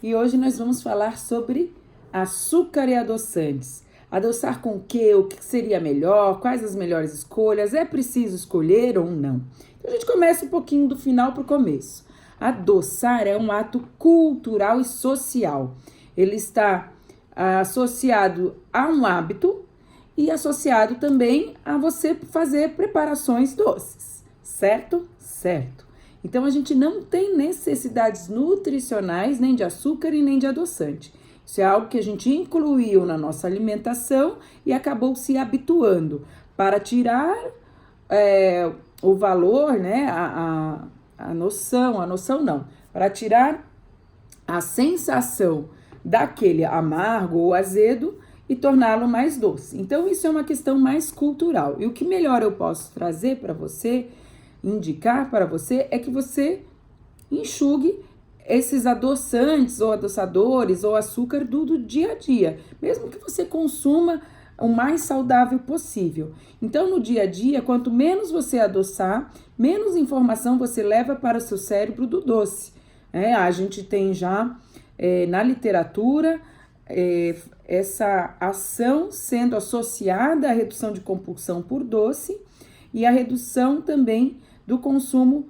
e hoje nós vamos falar sobre açúcar e adoçantes. Adoçar com o quê? O que seria melhor? Quais as melhores escolhas? É preciso escolher ou não? Então a gente começa um pouquinho do final para o começo. Adoçar é um ato cultural e social. Ele está associado a um hábito e associado também a você fazer preparações doces, certo? Certo. Então, a gente não tem necessidades nutricionais nem de açúcar e nem de adoçante. Isso é algo que a gente incluiu na nossa alimentação e acabou se habituando para tirar o valor, né? A noção não, para tirar a sensação daquele amargo ou azedo e torná-lo mais doce. Então, isso é uma questão mais cultural. E o que melhor eu posso trazer para você, indicar para você, é que você enxugue esses adoçantes ou adoçadores ou açúcar do dia a dia, mesmo que você consuma o mais saudável possível. Então, no dia a dia, quanto menos você adoçar, menos informação você leva para o seu cérebro do doce. A gente tem já na literatura essa ação sendo associada à redução de compulsão por doce e à redução também do consumo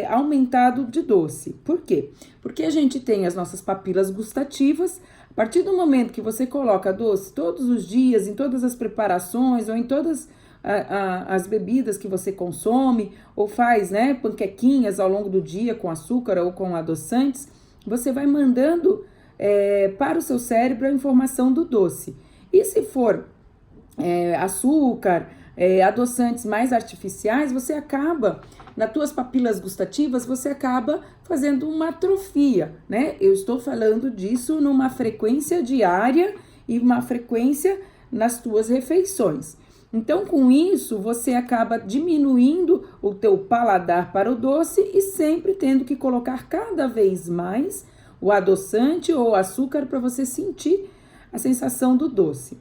aumentado de doce. Por quê? Porque a gente tem as nossas papilas gustativas. A partir do momento que você coloca doce todos os dias, em todas as preparações ou em todas as bebidas que você consome, ou faz, panquequinhas ao longo do dia com açúcar ou com adoçantes, você vai mandando para o seu cérebro a informação do doce. E se for açúcar, adoçantes mais artificiais, você acaba, nas tuas papilas gustativas, você acaba fazendo uma atrofia, né? Eu estou falando disso numa frequência diária e uma frequência nas tuas refeições. Então, com isso, você acaba diminuindo o teu paladar para o doce e sempre tendo que colocar cada vez mais o adoçante ou o açúcar para você sentir a sensação do doce.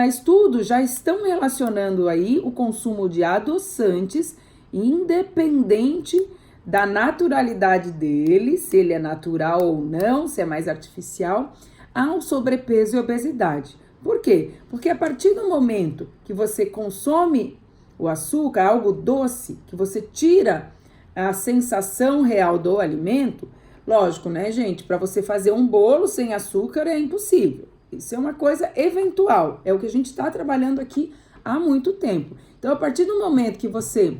Estudos já estão relacionando aí o consumo de adoçantes, independente da naturalidade dele, se ele é natural ou não, se é mais artificial, ao sobrepeso e obesidade. Por quê? Porque a partir do momento que você consome o açúcar, algo doce, que você tira a sensação real do alimento, lógico, né, gente? Para você fazer um bolo sem açúcar é impossível. Isso é uma coisa eventual. É o que a gente está trabalhando aqui há muito tempo. Então, a partir do momento que você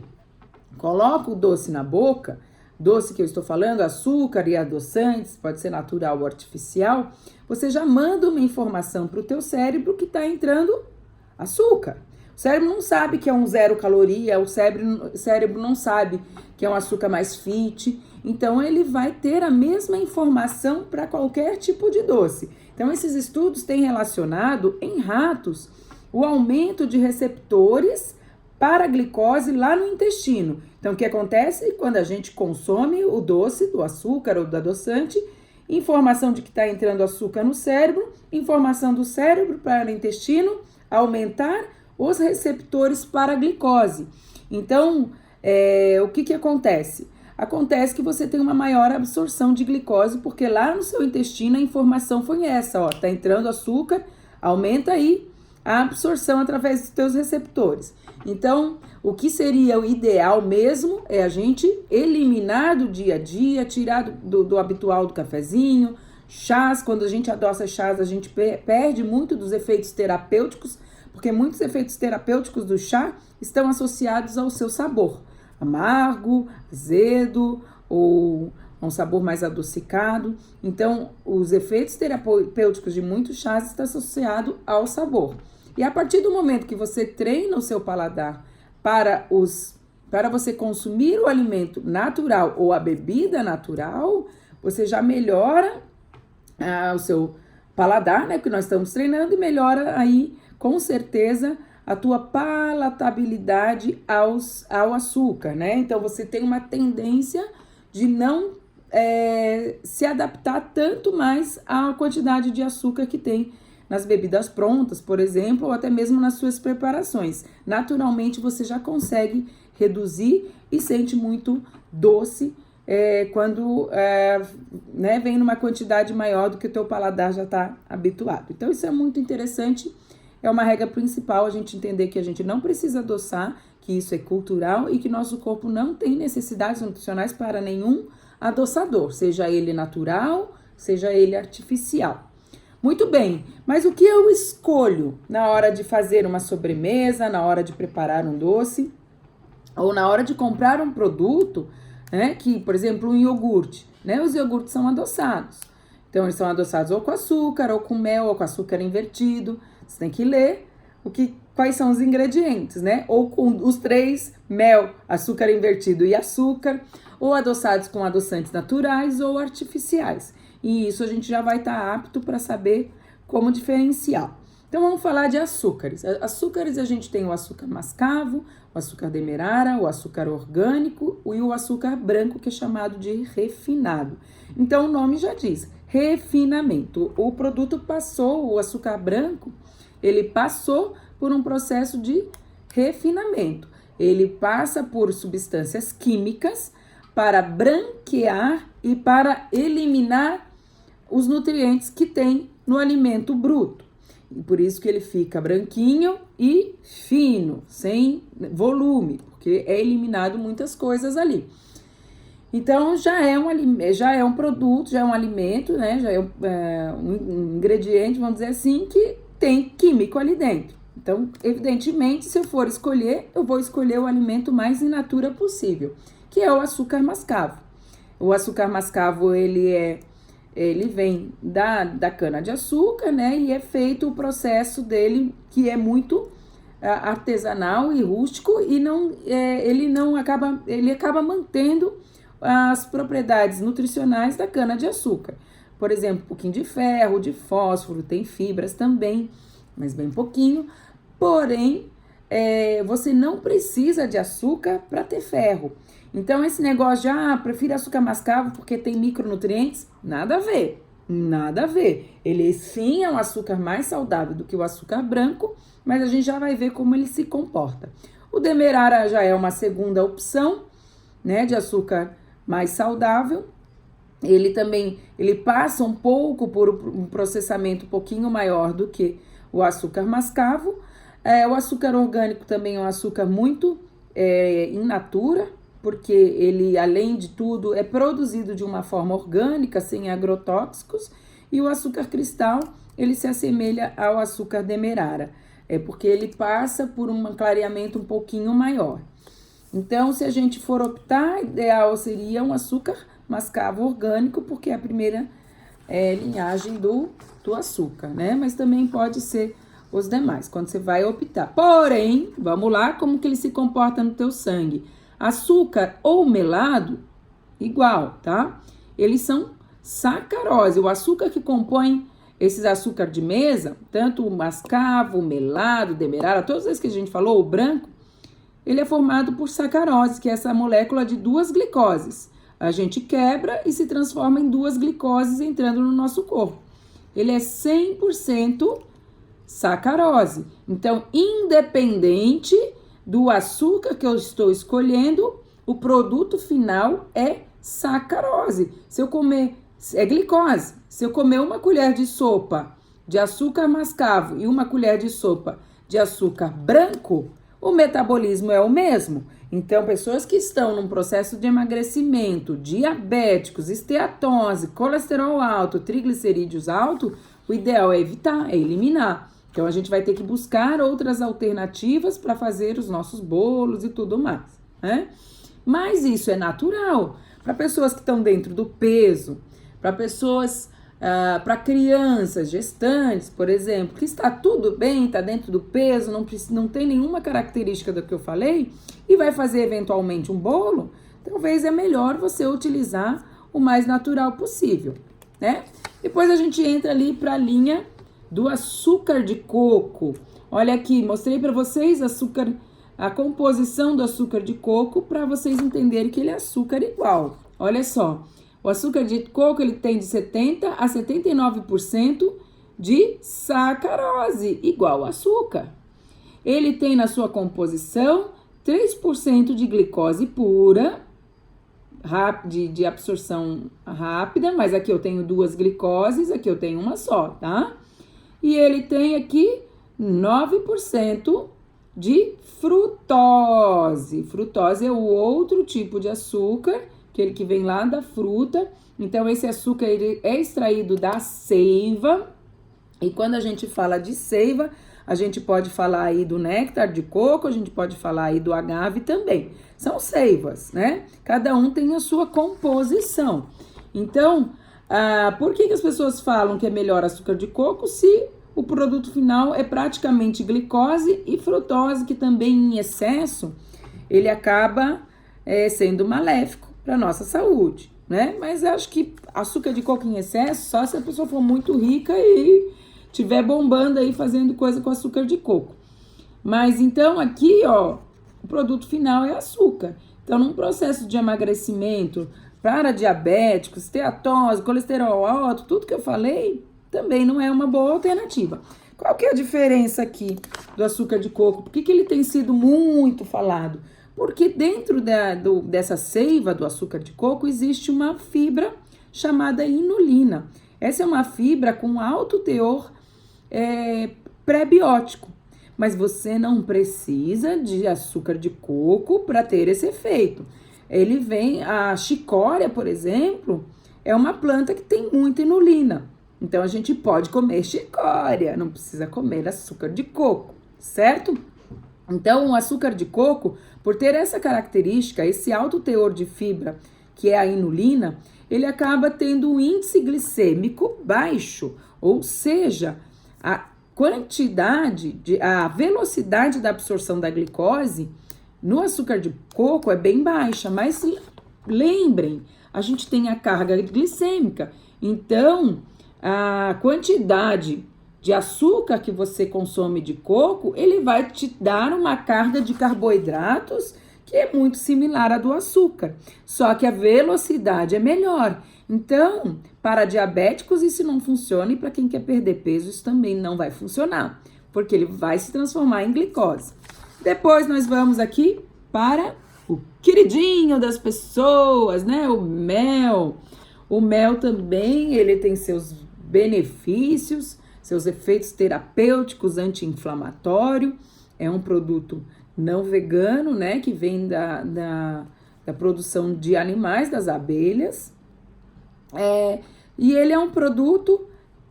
coloca o doce na boca, doce que eu estou falando, açúcar e adoçantes, pode ser natural ou artificial, você já manda uma informação para o teu cérebro que está entrando açúcar. O cérebro não sabe que é um 0 caloria, o cérebro não sabe que é um açúcar mais fit, então ele vai ter a mesma informação para qualquer tipo de doce. Então esses estudos têm relacionado em ratos o aumento de receptores para a glicose lá no intestino. Então o que acontece quando a gente consome o doce, do açúcar ou do adoçante, informação de que está entrando açúcar no cérebro, informação do cérebro para o intestino, aumentar os receptores para a glicose. Então, o que acontece? Acontece que você tem uma maior absorção de glicose, porque lá no seu intestino a informação foi essa, tá entrando açúcar, aumenta aí a absorção através dos teus receptores. Então, o que seria o ideal mesmo é a gente eliminar do dia a dia, tirar do habitual do cafezinho, chás. Quando a gente adoça chás, a gente perde muito dos efeitos terapêuticos, porque muitos efeitos terapêuticos do chá estão associados ao seu sabor, amargo, azedo ou um sabor mais adocicado. Então, os efeitos terapêuticos de muitos chás estão associados ao sabor. E a partir do momento que você treina o seu paladar para você consumir o alimento natural ou a bebida natural, você já melhora o seu paladar, né? Porque nós estamos treinando, e melhora aí, com certeza, a tua palatabilidade ao açúcar, né? Então, você tem uma tendência de não se adaptar tanto mais à quantidade de açúcar que tem nas bebidas prontas, por exemplo, ou até mesmo nas suas preparações. Naturalmente, você já consegue reduzir e sente muito doce quando né, vem numa quantidade maior do que o teu paladar já está habituado. Então isso é muito interessante, é uma regra principal a gente entender que a gente não precisa adoçar, que isso é cultural e que nosso corpo não tem necessidades nutricionais para nenhum adoçador, seja ele natural, seja ele artificial. Muito bem, mas o que eu escolho na hora de fazer uma sobremesa, na hora de preparar um doce, ou na hora de comprar um produto, né, que, por exemplo, um iogurte, né, os iogurtes são adoçados. Então, eles são adoçados ou com açúcar, ou com mel, ou com açúcar invertido. Você tem que ler quais são os ingredientes, né? Ou com os três, mel, açúcar invertido e açúcar, ou adoçados com adoçantes naturais ou artificiais. E isso a gente já vai estar apto para saber como diferenciar. Então, vamos falar de açúcares. Açúcares, a gente tem o açúcar mascavo, o açúcar demerara, o açúcar orgânico e o açúcar branco, que é chamado de refinado. Então, o nome já diz, refinamento. O produto passou, o açúcar branco, ele passou por um processo de refinamento. Ele passa por substâncias químicas para branquear e para eliminar os nutrientes que tem no alimento bruto. E por isso que ele fica branquinho e fino, sem volume, porque é eliminado muitas coisas ali. Então, já é um produto, já é um alimento, né? Já é um ingrediente, vamos dizer assim, que tem químico ali dentro. Então, evidentemente, se eu for escolher, eu vou escolher o alimento mais in natura possível, que é o açúcar mascavo. O açúcar mascavo, ele vem da cana-de-açúcar, né? E é feito o processo dele, que é muito artesanal e rústico, e ele acaba mantendo as propriedades nutricionais da cana-de-açúcar. Por exemplo, um pouquinho de ferro, de fósforo, tem fibras também, mas bem pouquinho. Porém, você não precisa de açúcar para ter ferro. Então, esse negócio de, prefiro açúcar mascavo porque tem micronutrientes, nada a ver, nada a ver. Ele sim é um açúcar mais saudável do que o açúcar branco, mas a gente já vai ver como ele se comporta. O demerara já é uma segunda opção, né, de açúcar mais saudável. Ele passa um pouco por um processamento um pouquinho maior do que o açúcar mascavo. O açúcar orgânico também é um açúcar muito in natura, porque ele, além de tudo, é produzido de uma forma orgânica, sem agrotóxicos, e o açúcar cristal, ele se assemelha ao açúcar demerara, porque ele passa por um clareamento um pouquinho maior. Então, se a gente for optar, ideal seria um açúcar mascavo orgânico, porque é a primeira linhagem do açúcar, né? Mas também pode ser os demais, quando você vai optar. Porém, vamos lá, como que ele se comporta no teu sangue? Açúcar ou melado, igual, tá? Eles são sacarose. O açúcar que compõe esses açúcar de mesa, tanto o mascavo, o melado, o demerara, todos esses que a gente falou, o branco, ele é formado por sacarose, que é essa molécula de duas glicoses. A gente quebra e se transforma em duas glicoses entrando no nosso corpo. Ele é 100% sacarose. Então, independente do açúcar que eu estou escolhendo, o produto final é sacarose. Se eu comer, é glicose. Se eu comer uma colher de sopa de açúcar mascavo e uma colher de sopa de açúcar branco, o metabolismo é o mesmo. Então, pessoas que estão num processo de emagrecimento, diabéticos, esteatose, colesterol alto, triglicerídeos alto, o ideal é evitar, é eliminar. Então, a gente vai ter que buscar outras alternativas para fazer os nossos bolos e tudo mais, né? Mas isso é natural. Para pessoas que estão dentro do peso, para pessoas, para crianças, gestantes, por exemplo, que está tudo bem, está dentro do peso, não tem nenhuma característica do que eu falei, e vai fazer eventualmente um bolo, talvez é melhor você utilizar o mais natural possível, né? Depois a gente entra ali para a linha do açúcar de coco. Olha aqui, mostrei para vocês a composição do açúcar de coco para vocês entenderem que ele é açúcar igual. Olha só, o açúcar de coco ele tem de 70 a 79% de sacarose, igual açúcar. Ele tem na sua composição 3% de glicose pura, de absorção rápida, mas aqui eu tenho 2 glicoses, aqui eu tenho uma só, tá? E ele tem aqui 9% de frutose. Frutose é o outro tipo de açúcar, aquele que vem lá da fruta. Então, esse açúcar ele é extraído da seiva. E quando a gente fala de seiva, a gente pode falar aí do néctar de coco, a gente pode falar aí do agave também. São seivas, né? Cada um tem a sua composição. Então, por que as pessoas falam que é melhor açúcar de coco se o produto final é praticamente glicose e frutose, que também em excesso, ele acaba sendo maléfico para a nossa saúde, né? Mas eu acho que açúcar de coco em excesso, só se a pessoa for muito rica e tiver bombando aí fazendo coisa com açúcar de coco. Mas então aqui, ó, o produto final é açúcar. Então, num processo de emagrecimento para diabéticos, steatose, colesterol alto, tudo que eu falei, também não é uma boa alternativa. Qual que é a diferença aqui do açúcar de coco? Por que ele tem sido muito falado? Porque dentro dessa seiva do açúcar de coco existe uma fibra chamada inulina. Essa é uma fibra com alto teor pré-biótico, mas você não precisa de açúcar de coco para ter esse efeito. A chicória, por exemplo, é uma planta que tem muita inulina. Então, a gente pode comer chicória, não precisa comer açúcar de coco, certo? Então, o açúcar de coco, por ter essa característica, esse alto teor de fibra, que é a inulina, ele acaba tendo um índice glicêmico baixo, ou seja, a velocidade da absorção da glicose no açúcar de coco é bem baixa, mas lembrem, a gente tem a carga glicêmica, então a quantidade de açúcar que você consome de coco, ele vai te dar uma carga de carboidratos que é muito similar à do açúcar, só que a velocidade é melhor. Então, para diabéticos isso não funciona e para quem quer perder peso isso também não vai funcionar, porque ele vai se transformar em glicose. Depois nós vamos aqui para o queridinho das pessoas, né? O mel. O mel também, ele tem seus benefícios, seus efeitos terapêuticos, anti-inflamatório. É um produto não vegano, né? Que vem da produção de animais, das abelhas. E ele é um produto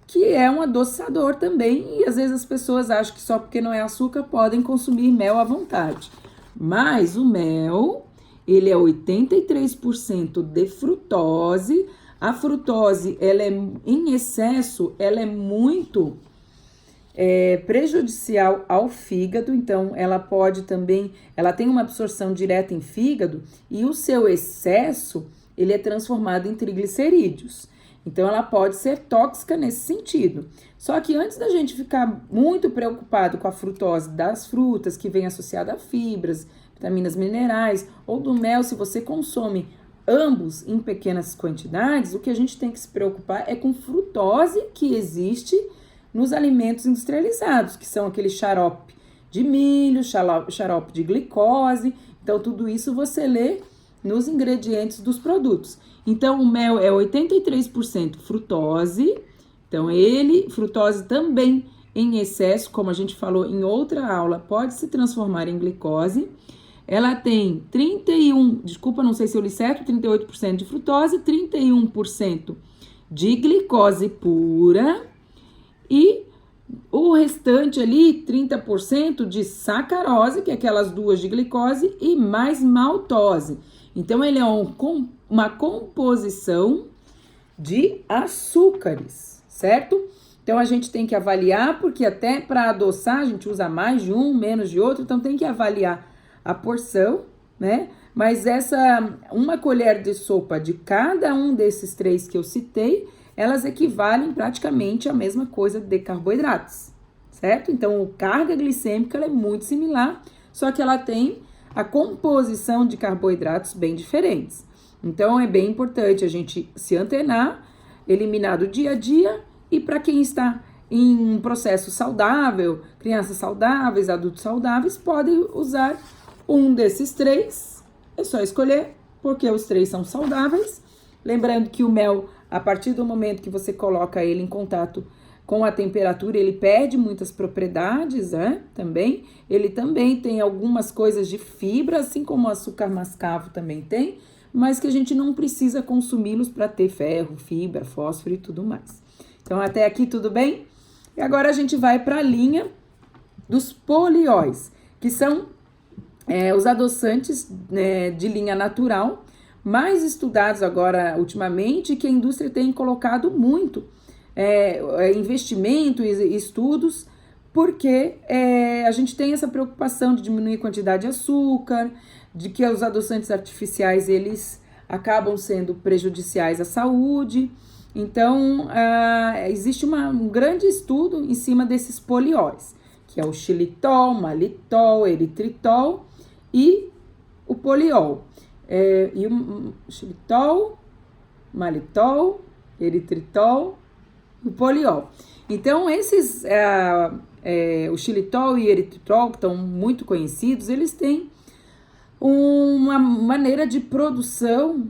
que é um adoçador também, e às vezes as pessoas acham que só porque não é açúcar podem consumir mel à vontade. Mas o mel, ele é 83% de frutose. A frutose, ela é em excesso, ela é muito prejudicial ao fígado, então ela pode também, ela tem uma absorção direta em fígado e o seu excesso, ele é transformado em triglicerídeos. Então, ela pode ser tóxica nesse sentido. Só que antes da gente ficar muito preocupado com a frutose das frutas, que vem associada a fibras, vitaminas minerais, ou do mel, se você consome ambos em pequenas quantidades, o que a gente tem que se preocupar é com frutose que existe nos alimentos industrializados, que são aquele xarope de milho, xarope de glicose. Então, tudo isso você lê nos ingredientes dos produtos. Então, o mel é 83% frutose. Então, frutose também em excesso, como a gente falou em outra aula, pode se transformar em glicose. Ela tem 38% de frutose, 31% de glicose pura e o restante ali, 30% de sacarose, que é aquelas duas de glicose, e mais maltose. Então, ele é uma composição de açúcares, certo? Então, a gente tem que avaliar, porque até para adoçar, a gente usa mais de um, menos de outro, então tem que avaliar a porção, né? Mas uma colher de sopa de cada um desses 3 que eu citei, elas equivalem praticamente à mesma coisa de carboidratos, certo? Então, a carga glicêmica ela é muito similar, só que ela tem a composição de carboidratos bem diferentes. Então, é bem importante a gente se antenar, eliminar do dia a dia, e para quem está em um processo saudável, crianças saudáveis, adultos saudáveis, podem usar um desses 3, é só escolher porque os três são saudáveis. Lembrando que o mel, a partir do momento que você coloca ele em contato com a temperatura, ele perde muitas propriedades, né? Também. Ele também tem algumas coisas de fibra, assim como o açúcar mascavo também tem, mas que a gente não precisa consumi-los para ter ferro, fibra, fósforo e tudo mais. Então, até aqui tudo bem? E agora a gente vai para a linha dos polióis, que são os adoçantes de linha natural, mais estudados agora ultimamente, que a indústria tem colocado muito investimento e estudos, porque a gente tem essa preocupação de diminuir a quantidade de açúcar, de que os adoçantes artificiais, eles acabam sendo prejudiciais à saúde. Então, existe um grande estudo em cima desses polióis, que é o xilitol, malitol, eritritol e o poliol. E o xilitol, malitol, eritritol e o poliol. Então, o xilitol e eritritol, que estão muito conhecidos, eles têm uma maneira de produção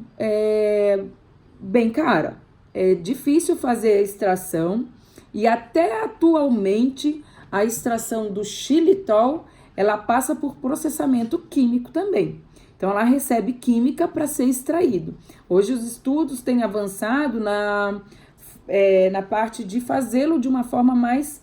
bem cara. É difícil fazer a extração e até atualmente a extração do xilitol, ela passa por processamento químico também. Então, ela recebe química para ser extraído. Hoje, os estudos têm avançado na parte de fazê-lo de uma forma mais,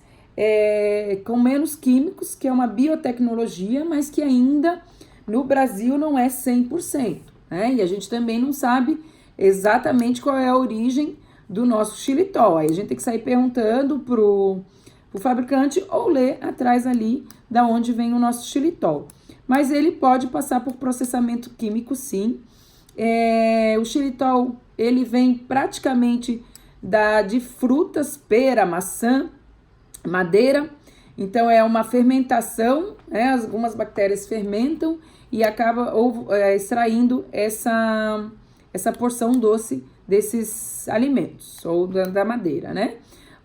com menos químicos, que é uma biotecnologia, mas que ainda no Brasil não é 100%, né? E a gente também não sabe exatamente qual é a origem do nosso xilitol. Aí a gente tem que sair perguntando pro fabricante ou ler atrás ali da onde vem o nosso xilitol. Mas ele pode passar por processamento químico, sim. O xilitol, ele vem praticamente de frutas, pera, maçã, madeira. Então, é uma fermentação, né? Algumas bactérias fermentam e acaba extraindo essa porção doce desses alimentos, ou da madeira, né?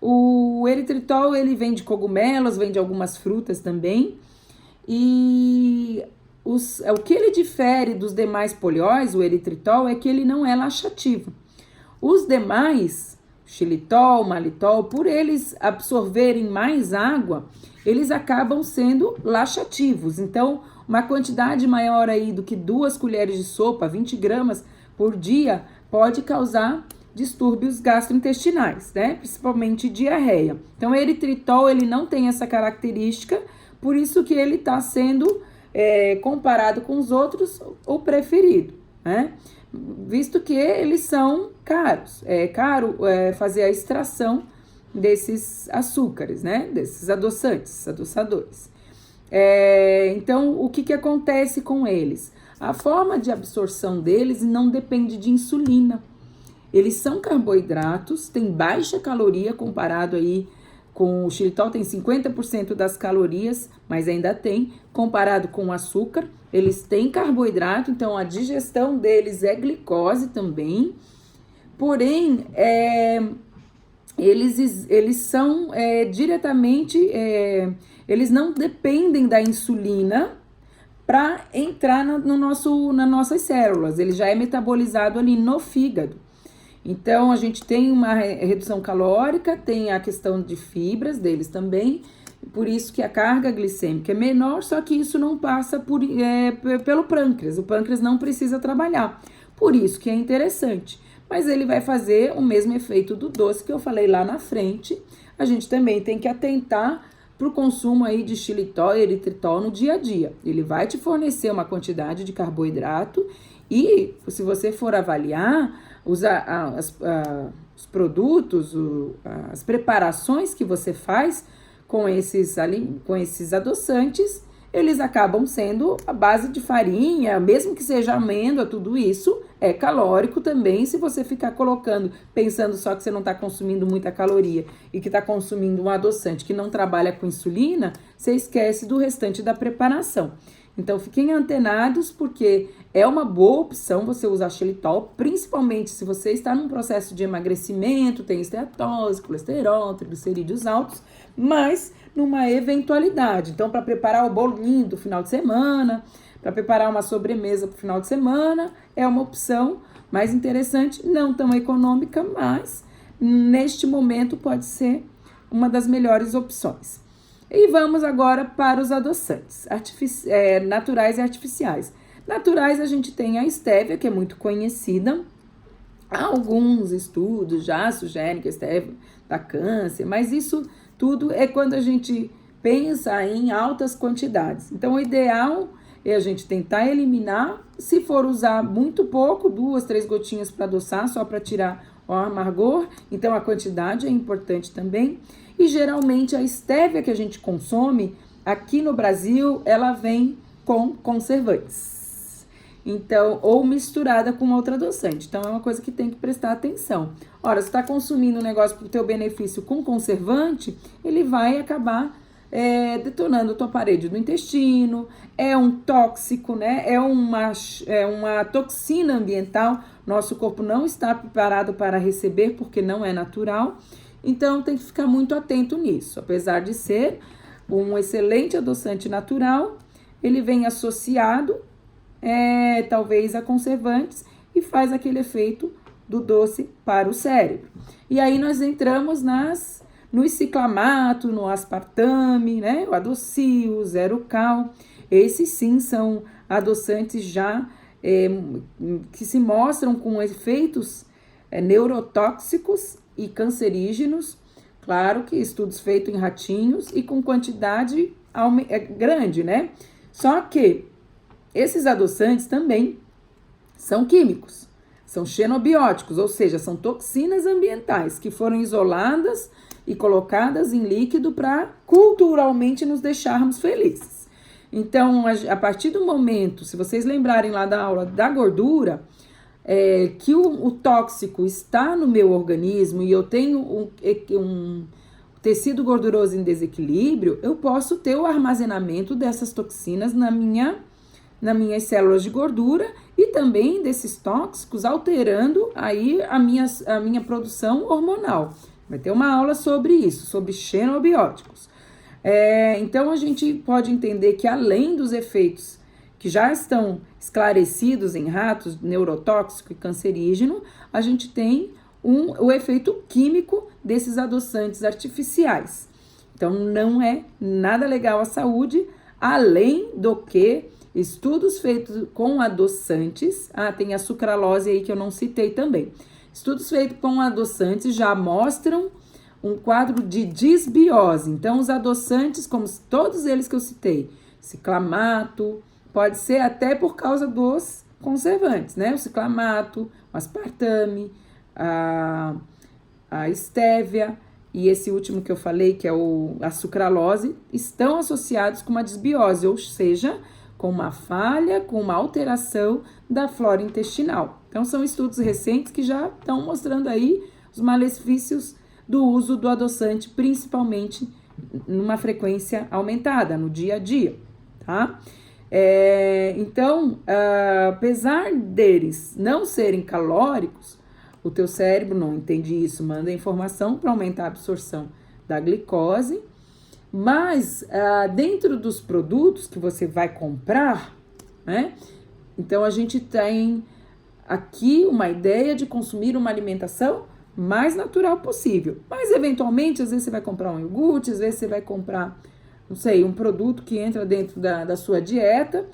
O eritritol, ele vem de cogumelos, vem de algumas frutas também. E o que ele difere dos demais polióis, o eritritol, é que ele não é laxativo. Os demais, xilitol, malitol, por eles absorverem mais água, eles acabam sendo laxativos. Então, uma quantidade maior aí do que 2 colheres de sopa, 20 gramas por dia, pode causar distúrbios gastrointestinais, né? Principalmente diarreia. Então, o eritritol, ele não tem essa característica, por isso que ele está sendo comparado com os outros, o preferido, né? Visto que eles são caros. É caro fazer a extração desses açúcares, né? Desses adoçadores. Então, o que acontece com eles? A forma de absorção deles não depende de insulina. Eles são carboidratos, têm baixa caloria comparado aí com o xilitol, tem 50% das calorias, mas ainda tem, comparado com o açúcar. Eles têm carboidrato, então a digestão deles é glicose também. Porém, eles são diretamente, eles não dependem da insulina para entrar nas nossas células. Ele já é metabolizado ali no fígado. Então, a gente tem uma redução calórica, tem a questão de fibras deles também, por isso que a carga glicêmica é menor, só que isso não passa pelo pâncreas. O pâncreas não precisa trabalhar, por isso que é interessante. Mas ele vai fazer o mesmo efeito do doce que eu falei lá na frente. A gente também tem que atentar para o consumo aí de xilitol e eritritol no dia a dia. Ele vai te fornecer uma quantidade de carboidrato e, se você for avaliar, os produtos, as preparações que você faz com esses adoçantes, eles acabam sendo a base de farinha, mesmo que seja amêndoa, tudo isso é calórico também. Se você ficar pensando só que você não está consumindo muita caloria e que está consumindo um adoçante que não trabalha com insulina, você esquece do restante da preparação. Então, fiquem antenados, porque é uma boa opção você usar xilitol, principalmente se você está num processo de emagrecimento, tem esteatose, colesterol, triglicerídeos altos, mas numa eventualidade. Então, para preparar o bolinho do final de semana, para preparar uma sobremesa para o final de semana, é uma opção mais interessante, não tão econômica, mas neste momento pode ser uma das melhores opções. E vamos agora para os adoçantes naturais e artificiais. Naturais a gente tem a estévia, que é muito conhecida. Alguns estudos já sugerem que a estévia dá câncer, mas isso tudo é quando a gente pensa em altas quantidades. Então, o ideal é a gente tentar eliminar. Se for usar muito pouco, 2, 3 gotinhas para adoçar, só para tirar o amargor. Então, a quantidade é importante também. E, geralmente, a estévia que a gente consome aqui no Brasil, ela vem com conservantes. Então, ou misturada com outra adoçante. Então, é uma coisa que tem que prestar atenção. Ora, se está consumindo um negócio para o teu benefício com conservante, ele vai acabar detonando a tua parede do intestino, é um tóxico, né? É uma toxina ambiental. Nosso corpo não está preparado para receber porque não é natural. Então, tem que ficar muito atento nisso. Apesar de ser um excelente adoçante natural, ele vem associado talvez a conservantes e faz aquele efeito do doce para o cérebro. E aí nós entramos no ciclamato, no aspartame, né? O adocio, o zero cal. Esses sim são adoçantes já que se mostram com efeitos neurotóxicos e cancerígenos. Claro que estudos feitos em ratinhos e com quantidade grande, né? Só que esses adoçantes também são químicos, são xenobióticos, ou seja, são toxinas ambientais que foram isoladas e colocadas em líquido para culturalmente nos deixarmos felizes. Então, a partir do momento, se vocês lembrarem lá da aula da gordura, que o tóxico está no meu organismo e eu tenho um tecido gorduroso em desequilíbrio, eu posso ter o armazenamento dessas toxinas nas minhas células de gordura e também desses tóxicos alterando aí a minha produção hormonal. Vai ter uma aula sobre isso, sobre xenobióticos. Então, a gente pode entender que além dos efeitos que já estão esclarecidos em ratos, neurotóxico e cancerígeno, a gente tem o efeito químico desses adoçantes artificiais. Então, não é nada legal à saúde, além do que estudos feitos com adoçantes, tem a sucralose aí que eu não citei também. Estudos feitos com adoçantes já mostram um quadro de disbiose. Então, os adoçantes, como todos eles que eu citei, ciclamato, pode ser até por causa dos conservantes, né? O ciclamato, o aspartame, a estévia e esse último que eu falei, que é a sucralose, estão associados com uma disbiose, ou seja, com uma falha, com uma alteração da flora intestinal. Então, são estudos recentes que já estão mostrando aí os malefícios do uso do adoçante, principalmente numa frequência aumentada, no dia a dia, tá? Então, apesar deles não serem calóricos, o teu cérebro não entende isso, manda informação para aumentar a absorção da glicose, mas dentro dos produtos que você vai comprar, né? Então, a gente tem aqui uma ideia de consumir uma alimentação mais natural possível. Mas, eventualmente, às vezes você vai comprar um iogurte, às vezes você vai comprar, não sei, um produto que entra dentro da sua dieta.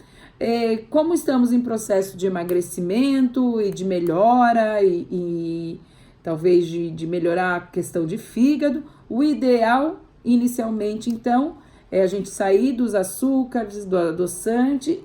Como estamos em processo de emagrecimento e de melhora e talvez de melhorar a questão de fígado, o ideal, inicialmente, então, é a gente sair dos açúcares, do adoçante,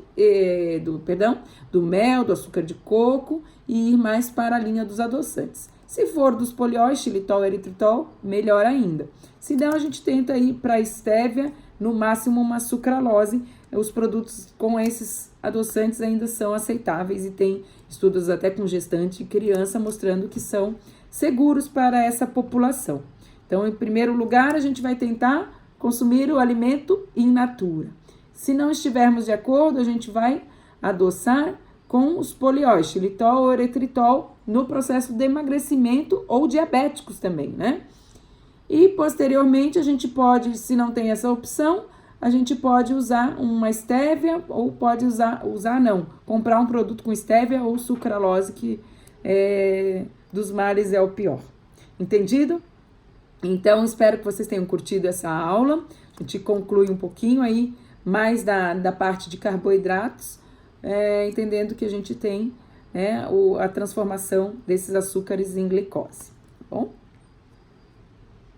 do mel, do açúcar de coco e ir mais para a linha dos adoçantes. Se for dos polióis, xilitol, eritritol, melhor ainda. Se não, a gente tenta ir para a estévia, no máximo uma sucralose. Os produtos com esses adoçantes ainda são aceitáveis e tem estudos até com gestante e criança mostrando que são seguros para essa população. Então, em primeiro lugar, a gente vai tentar consumir o alimento in natura. Se não estivermos de acordo, a gente vai adoçar com os polióis, xilitol ou eritritol, no processo de emagrecimento ou diabéticos também, né? E, posteriormente, a gente pode, se não tem essa opção, a gente pode usar uma estévia ou pode comprar um produto com estévia ou sucralose, que dos males é o pior. Entendido? Então, espero que vocês tenham curtido essa aula. A gente conclui um pouquinho aí mais da parte de carboidratos, entendendo que a gente tem a transformação desses açúcares em glicose, tá bom?